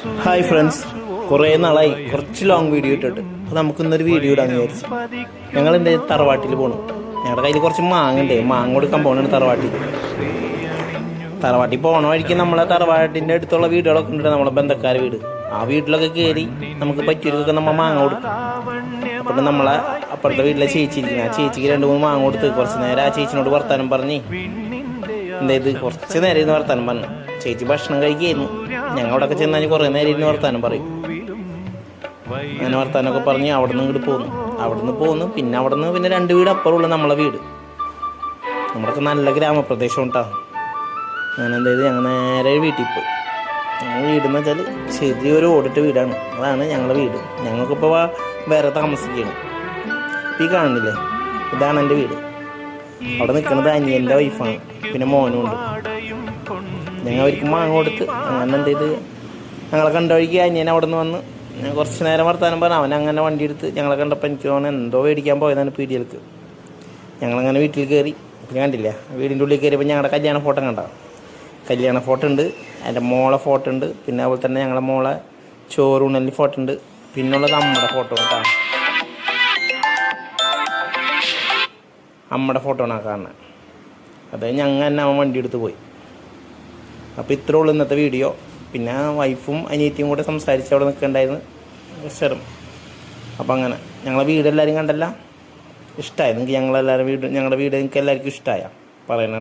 Hi friends, കുറേ നാളായി കുറച്ച് ലോങ് വീഡിയോ ഇട്ടിട്ട്. അപ്പോൾ നമുക്കിന്നൊരു വീഡിയോ ഇടാന്ന് വിചാരിച്ചു. ഞങ്ങൾ എൻ്റെ തറവാട്ടിൽ പോകണം. ഞങ്ങളുടെ കയ്യിൽ കുറച്ച് മാങ്ങ ഉണ്ട്. മാങ്ങ കൊടുക്കാൻ പോകണുണ്ട് തറവാട്ടിൽ പോകണ വഴിക്ക് നമ്മളെ തറവാട്ടിൻ്റെ അടുത്തുള്ള വീടുകളൊക്കെ ഉണ്ട്. നമ്മളെ ബന്ധക്കാരെ വീട്. ആ വീട്ടിലൊക്കെ കയറി നമുക്ക് പറ്റിയൊക്കെ നമ്മൾ മാങ്ങ കൊടുക്കും. അപ്പോൾ നമ്മളെ അപ്പുറത്തെ വീട്ടിലെ ചേച്ചിരിക്കും. ആ ചേച്ചിക്ക് 2-3 മാങ്ങ കൊടുത്ത് കുറച്ച് നേരം ആ ചേച്ചിനോട് വർത്താനം പറഞ്ഞ് എന്തായത് കുറച്ച് നേരം ഇരുന്ന് വർത്താനം പറഞ്ഞു. ചേച്ചി ഭക്ഷണം കഴിക്കുകയായിരുന്നു. ഞങ്ങളവിടെയൊക്കെ ചെന്നാൽ കുറേ നേരം ഇരുന്ന് വർത്താനം പറയും. അങ്ങനെ വർത്താനമൊക്കെ പറഞ്ഞ് അവിടെ നിന്ന് ഇങ്ങോട്ട് പോന്നു. പിന്നെ അവിടെ നിന്ന് 2 വീട് അപ്പുറമുള്ള നമ്മളെ വീട്. നമ്മളൊക്കെ നല്ല ഗ്രാമപ്രദേശം ഉണ്ടാകും. അങ്ങനെ എന്തായത് ഞങ്ങൾ നേരെ വീട്ടിൽ പോയി. ഞങ്ങൾ വീടെന്ന് വെച്ചാൽ ചെറിയൊരു ഓടിട്ട വീടാണ്. അതാണ് ഞങ്ങളുടെ വീട്. ഞങ്ങൾക്കിപ്പോൾ വേറെ താമസിക്കുകയാണ്. ഈ കാണുന്നില്ലേ, ഇതാണ് എൻ്റെ വീട്. അവിടെ നിൽക്കുന്നത് അനിയൻ്റെ വൈഫാണ്, പിന്നെ മോനും ഉണ്ട്. ഞങ്ങൾ അവർക്ക് മാങ്ങ കൊടുത്ത് അങ്ങനെ എന്ത് ചെയ്ത് ഞങ്ങളെ കണ്ട വഴിക്ക് അനിയൻ അവിടെ നിന്ന് വന്ന് കുറച്ച് നേരം വർത്താനം പറഞ്ഞു. അവൻ അങ്ങനെ വണ്ടി എടുത്ത് ഞങ്ങളെ കണ്ടപ്പോൾ എനിക്ക് തോന്നുന്നു എന്തോ മേടിക്കാൻ പോയതാണ് പീടികൾക്ക്. ഞങ്ങളങ്ങനെ വീട്ടിൽ കയറി. പിന്നെ കണ്ടില്ല, വീടിൻ്റെ ഉള്ളിൽ കയറിയപ്പോൾ ഞങ്ങളുടെ കല്യാണ ഫോട്ടോ കല്യാണ ഫോട്ടോ ഉണ്ട്, എൻ്റെ മോളെ ഫോട്ടോ ഉണ്ട്, പിന്നെ അതുപോലെ തന്നെ ഞങ്ങളെ മോളെ ചോറൂണലിൻ്റെ ഫോട്ടോ ഉണ്ട്, പിന്നുള്ളത് അമ്മയുടെ ഫോട്ടോ കേട്ടോ. അമ്മയുടെ ഫോട്ടോ ആണ് കാണുന്നത്. അതായത് ഞങ്ങൾ തന്നെ അവൻ വണ്ടി എടുത്ത് പോയി. അപ്പോൾ ഇത്രേ ഉള്ളൂ ഇന്നത്തെ വീഡിയോ. പിന്നെ വൈഫും അനിയത്തിയും കൂടെ സംസാരിച്ച് അവിടെ നിൽക്കണ്ടായിരുന്നു സ്ഥലം. അപ്പോൾ അങ്ങനെ ഞങ്ങളെ വീടെല്ലാവരും കണ്ടല്ല, ഇഷ്ടമായി നിങ്ങൾക്ക്? ഞങ്ങളുടെ വീട് നിങ്ങൾക്ക് എല്ലാവർക്കും ഇഷ്ടമായ പറയണ